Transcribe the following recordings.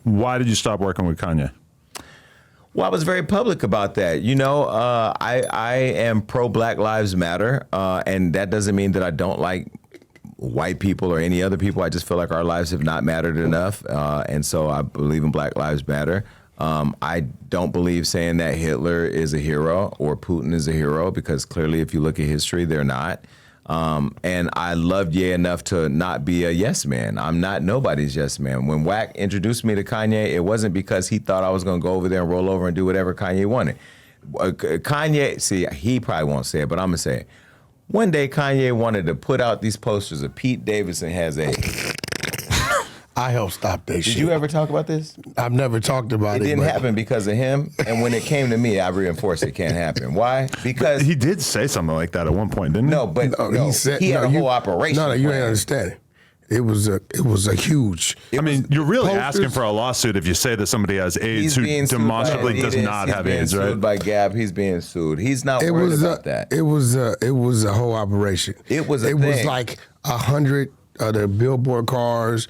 Why did you stop working with Kanye? Well, I was very public about that. I am pro Black Lives Matter, and that doesn't mean that I don't like white people or any other people. I just feel like our lives have not mattered enough, and so I believe in Black Lives Matter. I don't believe saying that Hitler is a hero or Putin is a hero, because clearly if you look at history, they're not. And I loved Ye enough to not be a yes man. I'm not nobody's yes man. When Wack introduced me to Kanye, it wasn't because he thought I was going to go over there and roll over and do whatever Kanye wanted. Kanye, see, he probably won't say it, but I'm going to say it. One day Kanye wanted to put out these posters of Pete Davidson has AIDS. I helped stop that shit. Did you ever talk about this? I've never talked about it. It didn't happen because of him, and when it came to me, I reinforced it can't happen. Why? Because he did say something like that at one point, didn't he? No, but he had a whole operation. No, you ain't understand. It was a huge. I mean, you're really asking for a lawsuit if you say that somebody has AIDS who demonstrably does not have AIDS, right? He's being sued by Gab. He's being sued. He's not worried about that. It was a whole operation. It was like 100 of the billboards,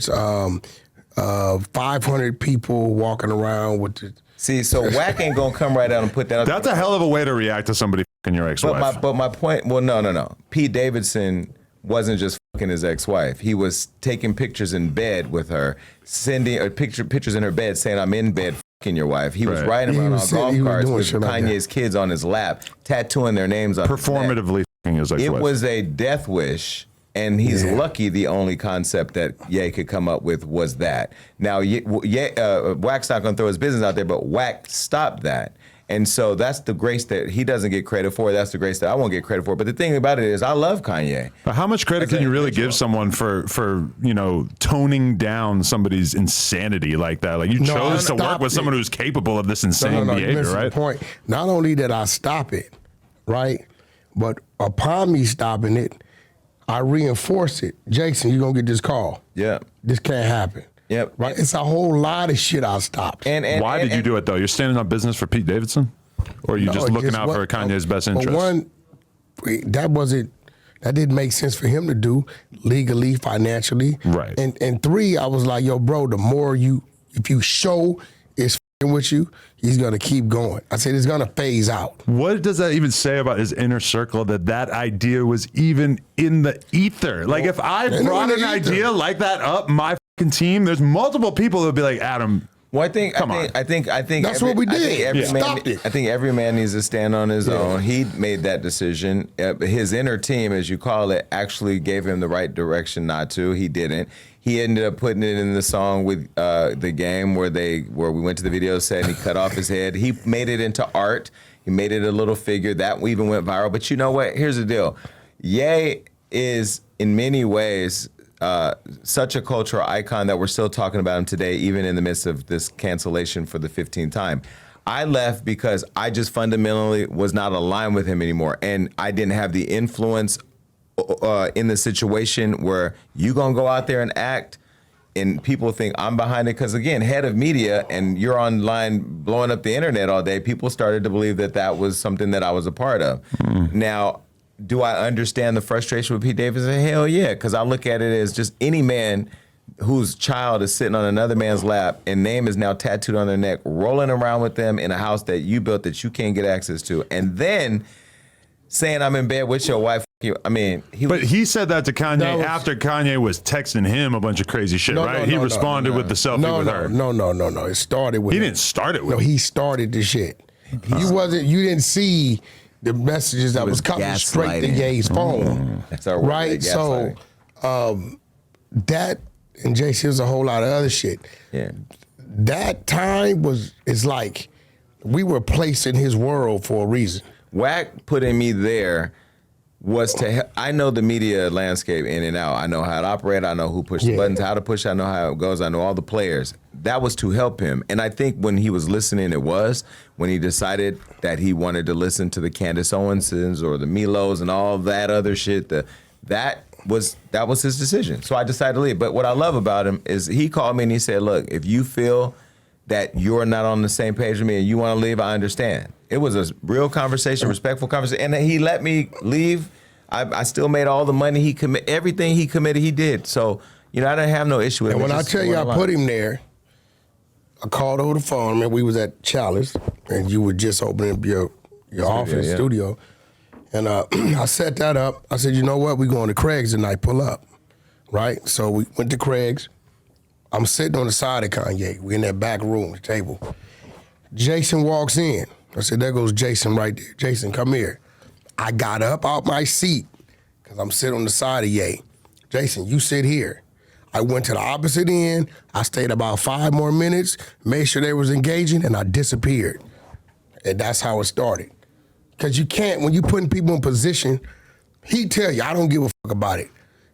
500 people walking around with the. See, so Wack ain't gonna come right out and put that up. That's a hell of a way to react to somebody fucking your ex-wife. But my point, well, no. Pete Davidson wasn't just fucking his ex-wife. He was taking pictures in bed with her, sending pictures in her bed saying, "I'm in bed fucking your wife." He was riding around on golf carts with Kanye's kids on his lap, tattooing their names on performatively fucking his ex-wife. It was a death wish. And he's lucky the only concept that Ye could come up with was that. Now, Wack's not going to throw his business out there, but Wack stopped that. And so that's the grace that he doesn't get credit for. That's the grace that I won't get credit for. But the thing about it is I love Kanye. But how much credit can you really give someone for toning down somebody's insanity like that? Like you chose to work with someone who's capable of this insane behavior, right? The point. Not only did I stop it, right, but upon me stopping it, I reinforce it. Jason, you're going to get this call. Yeah. This can't happen. Yep. Right? It's a whole lot of shit I stopped. Why did you do it, though? You're standing on business for Pete Davidson? Or are you just looking out for Kanye's best interest? One, that didn't make sense for him to do legally, financially. Right. And three, I was like, yo, bro, the more if you show it's with you, he's going to keep going. I said it's going to phase out. What does that even say about his inner circle that idea was even in the ether? Like if I brought an idea like that up my fucking team, there's multiple people who would be like, Adam, well, I think that's what we did. Stopped it. I think every man needs to stand on his own. He made that decision. His inner team, as you call it, actually gave him the right direction not to. He didn't. He ended up putting it in the song with The Game where we went to the video set and he cut off his head. He made it into art. He made it a little figure. That even went viral. But you know what? Here's the deal. Ye is, in many ways, such a cultural icon that we're still talking about him today, even in the midst of this cancellation for the 15th time. I left because I just fundamentally was not aligned with him anymore. And I didn't have the influence in the situation where you gonna go out there and act and people think I'm behind it. Because again, head of media and you're online blowing up the internet all day, people started to believe that was something that I was a part of. Now, do I understand the frustration with Pete Davidson? Hell yeah, because I look at it as just any man whose child is sitting on another man's lap and name is now tattooed on their neck, rolling around with them in a house that you built that you can't get access to, and then saying I'm in bed with your wife. I mean, he said that to Kanye after Kanye was texting him a bunch of crazy shit, right? He responded with the selfie with her. No. It started with. He didn't start it with. No, he started the shit. You didn't see the messages that was coming straight to Ye's phone. That's our right. So that and JC was a whole lot of other shit. Yeah. That time is like we were placed in his world for a reason. Wack putting me there was I know the media landscape in and out. I know how it operates. I know who pushed the buttons, how to push. I know how it goes. I know all the players. That was to help him. And I think when he was listening, when he decided that he wanted to listen to the Candace Owens's or the Milos and all that other shit, that was his decision. So I decided to leave. But what I love about him is he called me and he said, look, if you feel that you're not on the same page with me and you want to leave, I understand. It was a real conversation, respectful conversation, and he let me leave. I still made all the money everything he committed, he did. So, I didn't have no issue with it. And when I tell you I put him there, I called over the phone. Man, we was at Chalice, and you were just opening up your office studio. And I set that up. I said, you know what? We going to Craig's tonight. Pull up, right? So we went to Craig's. I'm sitting on the side of Kanye. We in that back room, the table. Jason walks in. I said, there goes Jason right there. Jason, come here. I got up out my seat because I'm sitting on the side of Ye. Jason, you sit here. I went to the opposite end. I stayed about 5 more minutes, made sure they was engaging, and I disappeared. And that's how it started. Because you can't, when you putting people in position, he tell you, I don't give a fuck about it.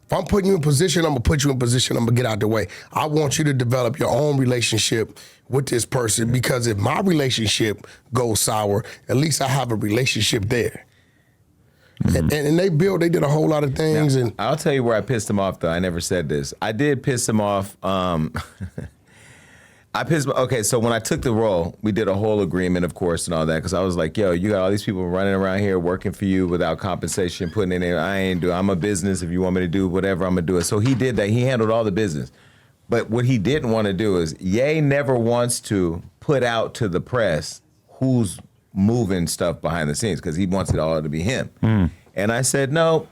If I'm putting you in position, I'm gonna put you in position, I'm gonna get out the way. I want you to develop your own relationship with this person, because if my relationship goes sour, at least I have a relationship there. And they did a whole lot of things. Now, and I'll tell you where I pissed him off, though. I never said this. I did piss him off. Okay, so when I took the role, we did a whole agreement, of course, and all that, because I was like, yo, you got all these people running around here working for you without compensation, putting in there. I ain't do it. I'm a business. If you want me to do whatever, I'm going to do it. So he did that. He handled all the business. But what he didn't want to do is, Ye never wants to put out to the press who's moving stuff behind the scenes, because he wants it all to be him. And I said, no.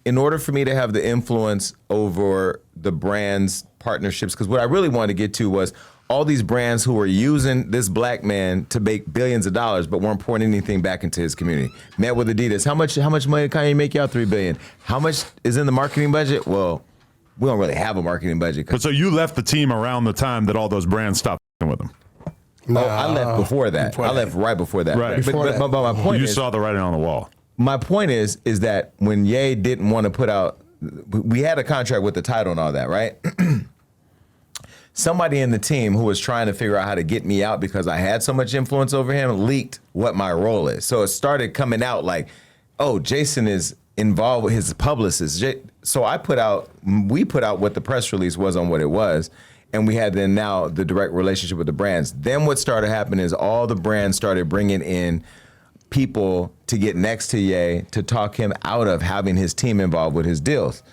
In order for me to have the influence over the brand's partnerships, because what I really wanted to get to was all these brands who were using this black man to make billions of dollars, but weren't pouring anything back into his community. Met with Adidas. How much money did Kanye make y'all? $3 billion. How much is in the marketing budget? Well, we don't really have a marketing budget. But so you left the team around the time that all those brands stopped with them. No, I left before that. I left right before that. Right. But my point You is, saw the writing on the wall. my point is that when Ye didn't want to put out, we had a contract with the title and all that, right? Somebody in the team who was trying to figure out how to get me out because I had so much influence over him leaked what my role is. So it started coming out like, oh, Jason is involved with his publicist. So we put out what the press release was on what it was. And we had then now the direct relationship with the brands. Then what started happening is all the brands started bringing in people to get next to Ye to talk him out of having his team involved with his deals.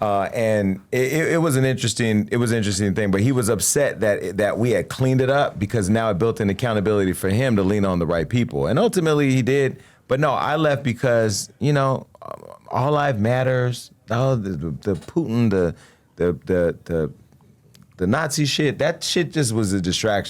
And it was an interesting thing, but he was upset that we had cleaned it up, because now it built an accountability for him to lean on the right people. And ultimately he did. But no, I left because, all life matters. Oh, the Putin, the Nazi shit, that shit just was a distraction.